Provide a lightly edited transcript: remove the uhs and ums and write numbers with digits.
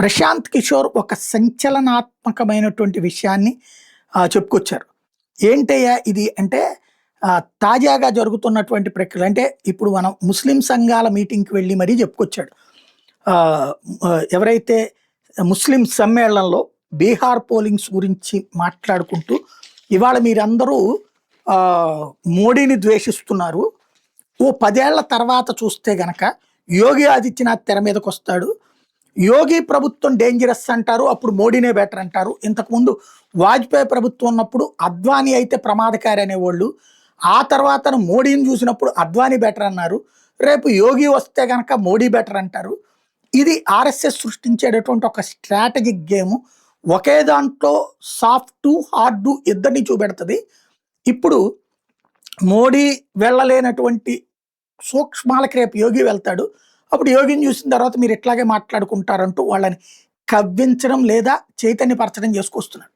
ప్రశాంత్ కిషోర్ ఒక సంచలనాత్మకమైనటువంటి విషయాన్ని చెప్పుకొచ్చారు. ఏంటయ్యా ఇది అంటే తాజాగా జరుగుతున్నటువంటి ప్రక్రియ అంటే ఇప్పుడు మనం ముస్లిం సంఘాల మీటింగ్‌కి వెళ్లి మరీ చెప్పుకొచ్చాడు. ఆహ్, ఎవరైతే ముస్లిం సమ్మేళనంలో బీహార్ పోలింగ్స్ గురించి మాట్లాడుకుంటూ ఇవాళ మీరందరూ మోడీని ద్వేషిస్తున్నారు. ఓ 10 ఏళ్ల తర్వాత చూస్తే గనక యోగి ఆదిత్యనాథ్ తెర మీదకొస్తాడు. యోగి ప్రభుత్వం డేంజరస్ అంటారు. అప్పుడు మోడీనే బెటర్ అంటారు. ఇంతకుముందు వాజ్పేయి ప్రభుత్వం ఉన్నప్పుడు అద్వానీ అయితే ప్రమాదకారి అనేవాళ్ళు. ఆ తర్వాత మోడీని చూసినప్పుడు అద్వానీ బెటర్ అన్నారు. రేపు యోగి వస్తే గనక మోడీ బెటర్ అంటారు. ఇది ఆర్ఎస్ఎస్ సృష్టించేటటువంటి ఒక స్ట్రాటజిక్ గేమ్. ఒకే దాంట్లో సాఫ్ట్, హార్డ్ ఇద్దరిని చూపెడుతుంది. ఇప్పుడు మోడీ వెళ్ళలేనటువంటి సూక్ష్మాలకు రేపు యోగి వెళ్తాడు. అప్పుడు యోగిని చూసిన తర్వాత మీరు ఇట్లాగే మాట్లాడుకుంటారంటూ వాళ్ళని కవ్వించడం లేదా చైతన్యపరచడం చేసుకొస్తున్నాడు.